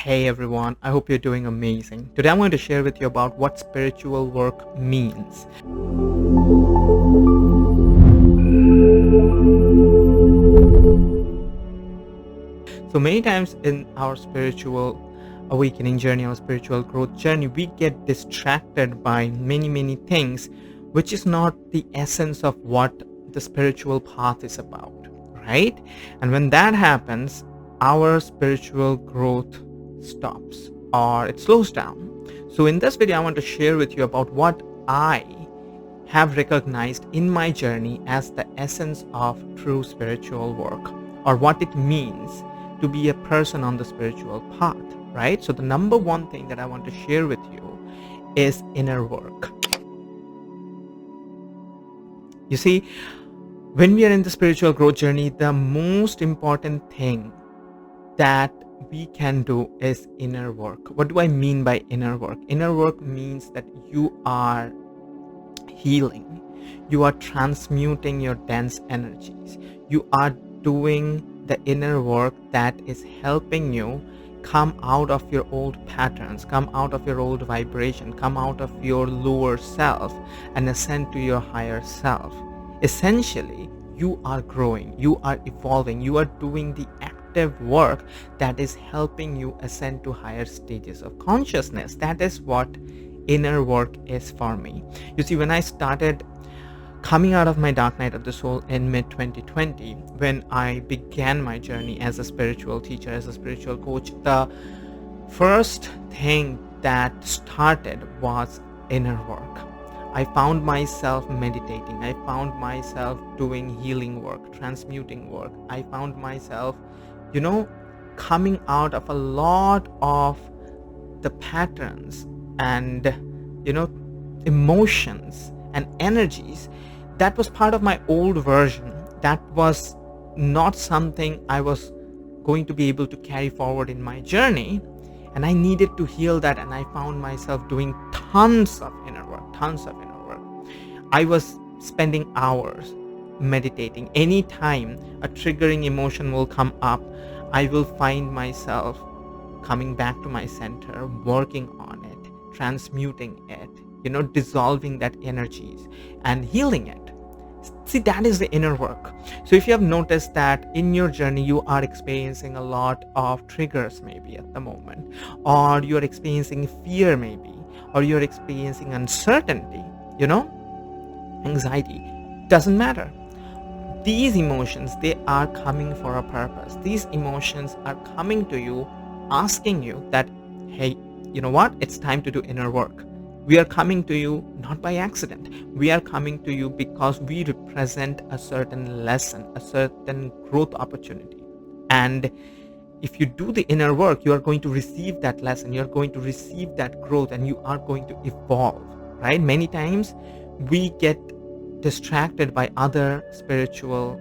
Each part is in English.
Hey everyone, I hope you're doing amazing. Today I'm going to share with you about what spiritual work means. So many times in our spiritual awakening journey, our spiritual growth journey, we get distracted by many things, which is not the essence of what the spiritual path is about, right? And when that happens, our spiritual growth stops or it slows down. So in this video, I want to share with you about what I have recognized in my journey as the essence of true spiritual work, or what it means to be a person on the spiritual path, right? So the number one thing that I want to share with you is inner work. You see, when we are in the spiritual growth journey, the most important thing that we can do is inner work. What do I mean by inner work? Inner work means that you are healing, you are transmuting your dense energies, you are doing the inner work that is helping you come out of your old patterns, come out of your old vibration, come out of your lower self and ascend to your higher self. Essentially, you are growing, you are evolving, you are doing the active work that is helping you ascend to higher stages of consciousness. That is what inner work is for me. You see, when I started coming out of my dark night of the soul in mid 2020, when I began my journey as a spiritual teacher, as a spiritual coach, the first thing that started was inner work. I found myself meditating, I found myself doing healing work, transmuting work. I found myself, coming out of a lot of the patterns and emotions and energies that was part of my old version. That was not something I was going to be able to carry forward in my journey, and I needed to heal that. And I found myself doing tons of inner work. I was spending hours meditating. Anytime a triggering emotion will come up, I will find myself coming back to my center, working on it, transmuting it, dissolving that energies and healing it. See, that is the inner work. So if you have noticed that in your journey, you are experiencing a lot of triggers maybe at the moment, or you're experiencing fear maybe, or you're experiencing uncertainty, anxiety, doesn't matter. These emotions, they are coming for a purpose. These emotions are coming to you, asking you that, hey, you know what? It's time to do inner work. We are coming to you not by accident. We are coming to you because we represent a certain lesson, a certain growth opportunity. And if you do the inner work, you are going to receive that lesson. You are going to receive that growth, and you are going to evolve, right? Many times we get distracted by other spiritual,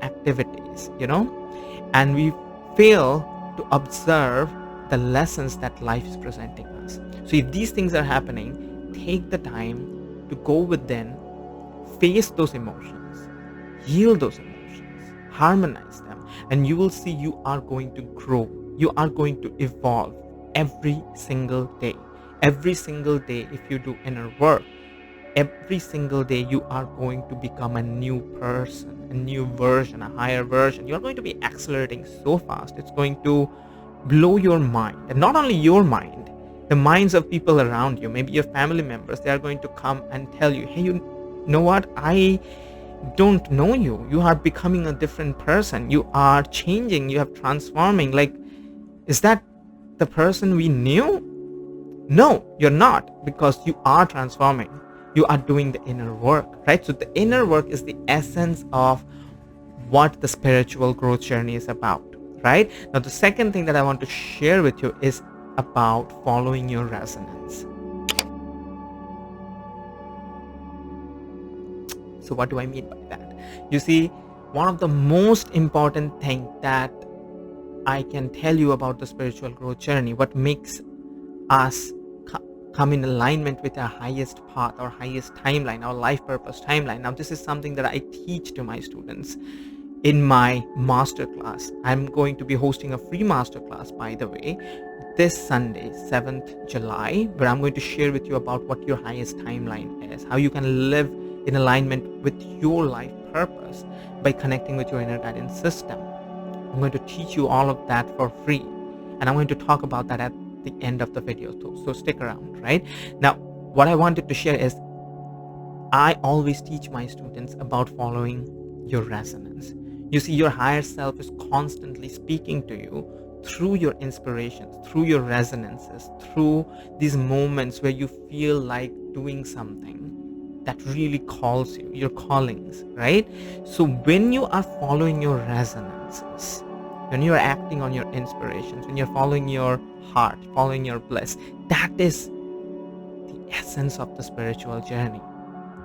activities, and we fail to observe the lessons that life is presenting us. So if these things are happening, take the time to go within, face those emotions, heal those emotions, harmonize them, and you will see you are going to grow. You are going to evolve every single day. Every single day, if you do inner work, every single day you are going to become a new person, a new version, a higher version. You're going to be accelerating so fast. It's going to blow your mind, and not only your mind, the minds of people around you, maybe your family members. They are going to come and tell you, hey, you know what, I don't know you. You are becoming a different person. You are changing. You are transforming. Like, is that the person we knew? No, you're not, because you are transforming. You are doing the inner work, right? So the inner work is the essence of what the spiritual growth journey is about, right? Now, the second thing that I want to share with you is about following your resonance. So what do I mean by that? You see, one of the most important thing that I can tell you about the spiritual growth journey, what makes us come in alignment with our highest path, our highest timeline, our life purpose timeline. Now, this is something that I teach to my students in my masterclass. I'm going to be hosting a free masterclass, by the way, this Sunday, 7th July, where I'm going to share with you about what your highest timeline is, how you can live in alignment with your life purpose by connecting with your inner guidance system. I'm going to teach you all of that for free, and I'm going to talk about that at the end of the video too. So stick around, right? Now, what I wanted to share is I always teach my students about following your resonance. You see, your higher self is constantly speaking to you through your inspirations, through your resonances, through these moments where you feel like doing something that really calls you, your callings, right? So when you are following your resonances, when you're acting on your inspirations, when you're following your heart, following your bliss, that is the essence of the spiritual journey.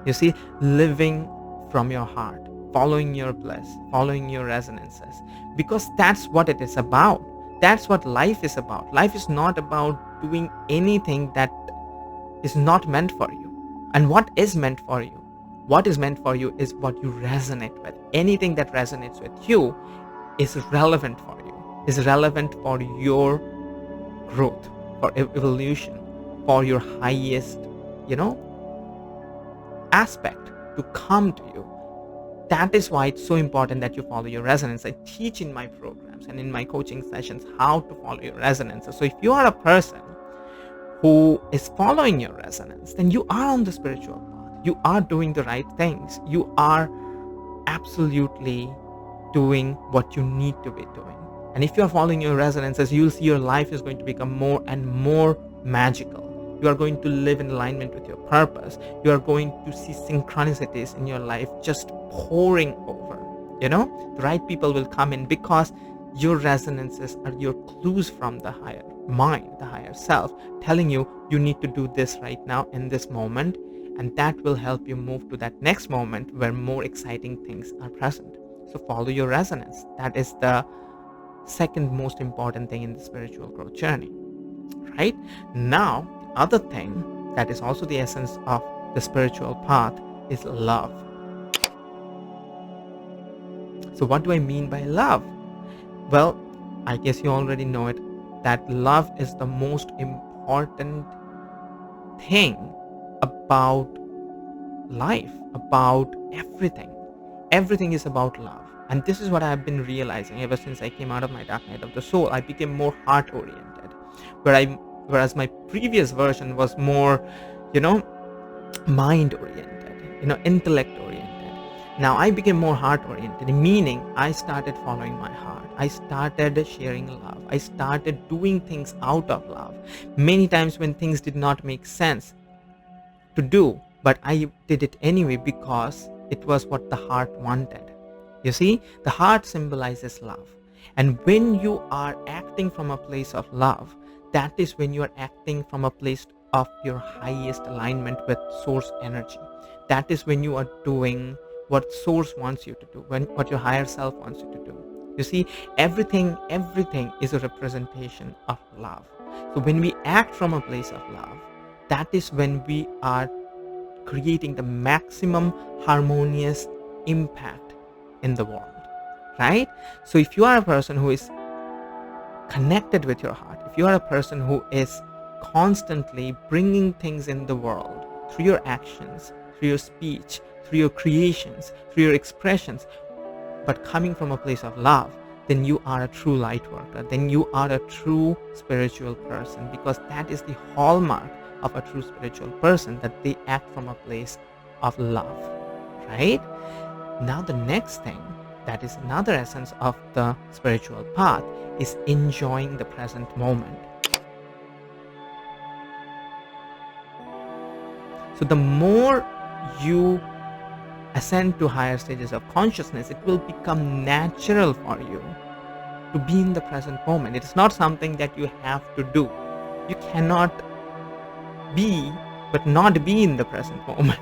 You see, living from your heart, following your bliss, following your resonances, because that's what it is about. That's what life is about. Life is not about doing anything that is not meant for you. And what is meant for you? What is meant for you is what you resonate with. Anything that resonates with you is relevant for you, is relevant for your growth, for evolution, for your highest, aspect to come to you. That is why it's so important that you follow your resonance. I teach in my programs and in my coaching sessions how to follow your resonance. So if you are a person who is following your resonance, then you are on the spiritual path. You are doing the right things. You are absolutely doing what you need to be doing. And if you are following your resonances, you'll see your life is going to become more and more magical. You are going to live in alignment with your purpose. You are going to see synchronicities in your life just pouring over. The right people will come in because your resonances are your clues from the higher mind, the higher self, telling you you need to do this right now in this moment, and that will help you move to that next moment where more exciting things are present. So follow your resonance. That is the second most important thing in the spiritual growth journey, right? Now, the other thing that is also the essence of the spiritual path is love. So what do I mean by love? Well, I guess you already know it, that love is the most important thing about life, about everything. Everything is about love. And this is what I've been realizing ever since I came out of my dark night of the soul. I became more heart-oriented, whereas my previous version was more, mind-oriented, intellect-oriented. Now I became more heart-oriented, meaning I started following my heart. I started sharing love. I started doing things out of love. Many times when things did not make sense to do, but I did it anyway because it was what the heart wanted. You see, the heart symbolizes love. And when you are acting from a place of love, that is when you are acting from a place of your highest alignment with source energy. That is when you are doing what source wants you to do, what your higher self wants you to do. You see, everything is a representation of love. So when we act from a place of love, that is when we are creating the maximum harmonious impact in the world, right? So if you are a person who is connected with your heart, if you are a person who is constantly bringing things in the world through your actions, through your speech, through your creations, through your expressions, but coming from a place of love, then you are a true light worker. Then you are a true spiritual person, because that is the hallmark of a true spiritual person, that they act from a place of love, right? Now the next thing, that is another essence of the spiritual path, is enjoying the present moment. So the more you ascend to higher stages of consciousness, it will become natural for you to be in the present moment. It's not something that you have to do. You cannot be but not be in the present moment,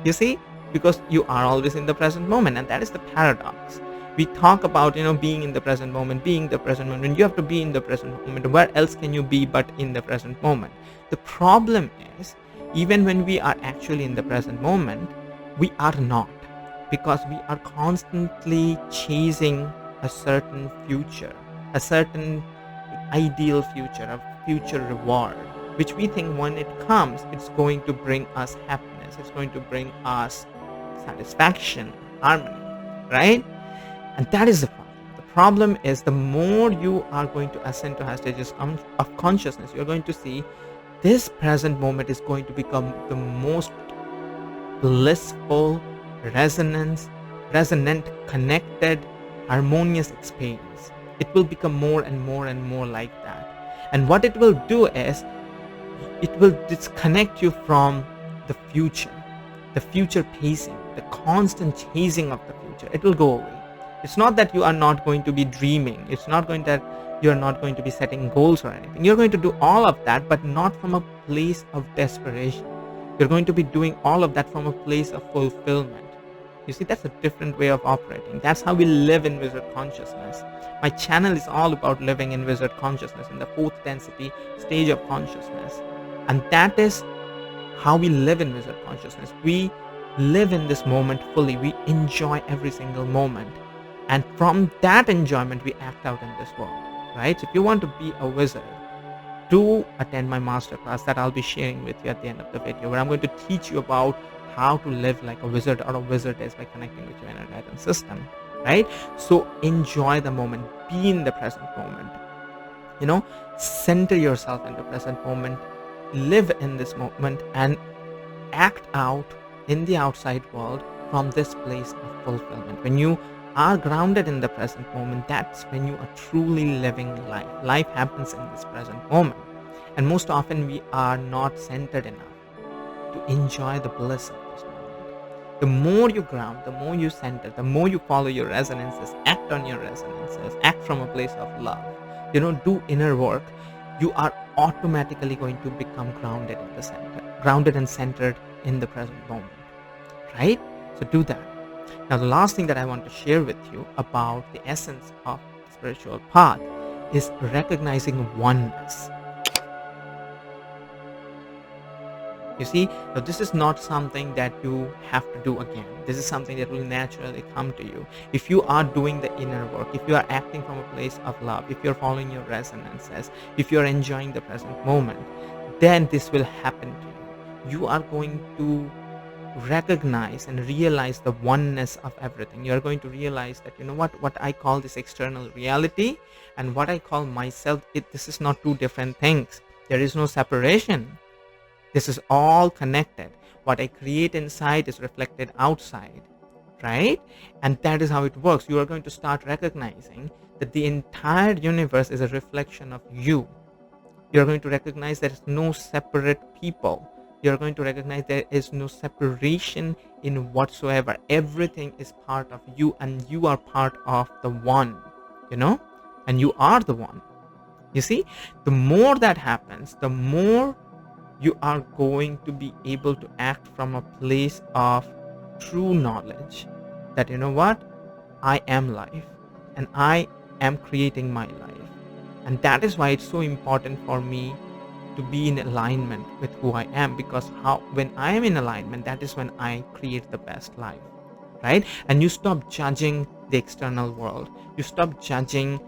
you see, because you are always in the present moment. And that is the paradox. We talk about being in the present moment, being the present moment. You have to be in the present moment. Where else can you be but in the present moment? The problem is, even when we are actually in the present moment, we are not, because we are constantly chasing a certain future, a certain ideal future, a future reward, which we think when it comes, it's going to bring us happiness, it's going to bring us satisfaction, harmony, right? And that is the problem. The problem is the more you are going to ascend to higher stages of consciousness, you're going to see this present moment is going to become the most blissful, resonant, connected, harmonious experience. It will become more and more and more like that. And what it will do is it will disconnect you from the future pacing, the constant chasing of the future. It will go away. It's not that you are not going to be dreaming. It's not going that you're not going to be setting goals or anything. You're going to do all of that, but not from a place of desperation. You're going to be doing all of that from a place of fulfillment. You see, that's a different way of operating. That's how we live in wizard consciousness. My channel is all about living in wizard consciousness, in the fourth density stage of consciousness. And that is how we live in wizard consciousness. We live in this moment fully. We enjoy every single moment. And from that enjoyment, we act out in this world, right? So if you want to be a wizard, do attend my masterclass that I'll be sharing with you at the end of the video, where I'm going to teach you about how to live like a wizard or a wizardess by connecting with your inner guidance system, right? So enjoy the moment, be in the present moment, center yourself in the present moment, live in this moment, and act out in the outside world from this place of fulfillment. When you are grounded in the present moment, that's when you are truly living life. Life happens in this present moment. And most often we are not centered enough to enjoy the bliss of this moment. The more you ground, the more you center, the more you follow your resonances, act on your resonances, act from a place of love, do inner work, you are automatically going to become grounded in the center, grounded and centered in the present moment, right? So do that. Now, the last thing that I want to share with you about the essence of the spiritual path is recognizing oneness. You see, now this is not something that you have to do again. This is something that will naturally come to you. If you are doing the inner work, if you are acting from a place of love, if you're following your resonances, if you're enjoying the present moment, then this will happen to you. You are going to recognize and realize the oneness of everything. You're going to realize that what I call this external reality and what I call myself, this is not two different things. There is no separation. This is all connected. What I create inside is reflected outside, right? And that is how it works. You are going to start recognizing that the entire universe is a reflection of you. You're going to recognize there is no separate people. You're going to recognize there is no separation in whatsoever. Everything is part of you, and you are part of the one, and you are the one. You see, the more that happens, the more you are going to be able to act from a place of true knowledge that, I am life and I am creating my life. And that is why it's so important for me to be in alignment with who I am, because when I am in alignment, that is when I create the best life, right? And you stop judging the external world. You stop judging,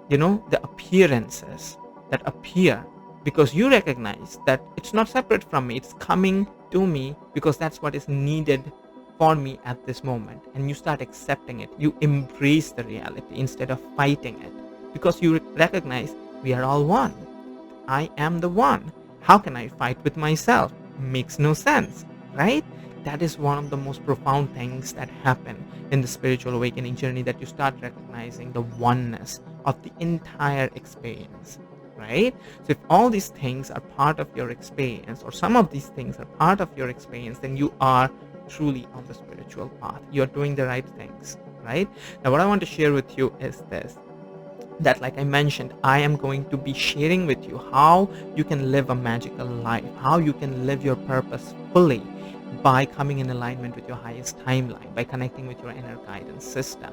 the appearances that appear, because you recognize that it's not separate from me. It's coming to me because that's what is needed for me at this moment. And you start accepting it. You embrace the reality instead of fighting it, because you recognize we are all one. I am the one. How can I fight with myself? Makes no sense, right? That is one of the most profound things that happen in the spiritual awakening journey, that you start recognizing the oneness of the entire experience, right? So if all these things are part of your experience, or some of these things are part of your experience, then you are truly on the spiritual path. You're doing the right things, right? Now, what I want to share with you is this, that, like I mentioned, I am going to be sharing with you how you can live a magical life, how you can live your purpose fully by coming in alignment with your highest timeline, by connecting with your inner guidance system.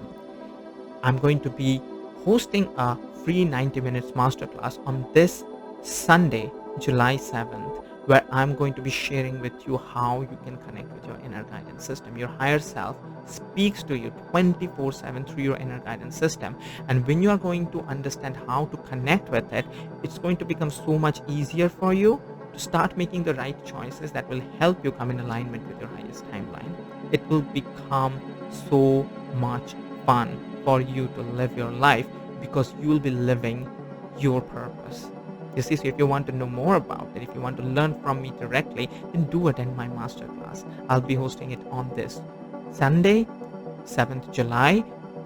I'm going to be hosting a free 90 minutes masterclass on this Sunday, July 7th, where I'm going to be sharing with you how you can connect with your inner guidance system. Your higher self speaks to you 24/7 through your inner guidance system. And when you are going to understand how to connect with it, it's going to become so much easier for you to start making the right choices that will help you come in alignment with your highest timeline. It will become so much fun for you to live your life because you will be living your purpose. You see, so if you want to know more about it, if you want to learn from me directly, then do attend my masterclass. I'll be hosting it on this Sunday, 7th July,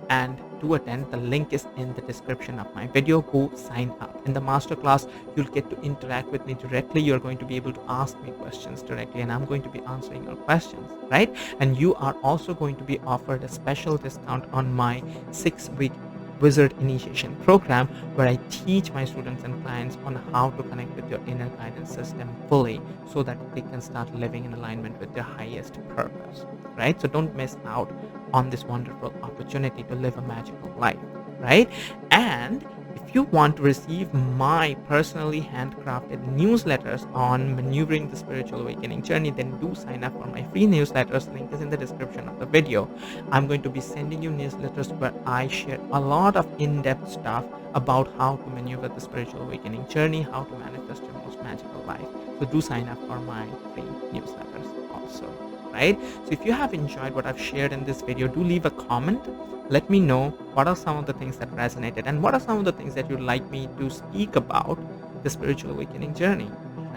and to attend, the link is in the description of my video. Go sign up. In the masterclass, you'll get to interact with me directly. You're going to be able to ask me questions directly, and I'm going to be answering your questions, right? And you are also going to be offered a special discount on my 6-week Wizard Initiation Program, where I teach my students and clients on how to connect with your inner guidance system fully so that they can start living in alignment with their highest purpose, right? So don't miss out on this wonderful opportunity to live a magical life, right? And if you want to receive my personally handcrafted newsletters on maneuvering the spiritual awakening journey, then do sign up for my free newsletters. Link is in the description of the video. I'm going to be sending you newsletters where I share a lot of in-depth stuff about how to maneuver the spiritual awakening journey, how to manifest your most magical life. So do sign up for my free newsletters also, right? So if you have enjoyed what I've shared in this video, do leave a comment. Let me know what are some of the things that resonated and what are some of the things that you'd like me to speak about the spiritual awakening journey,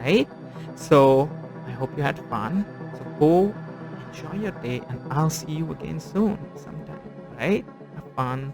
right? So I hope you had fun. So go enjoy your day, and I'll see you again soon sometime, right? Have fun.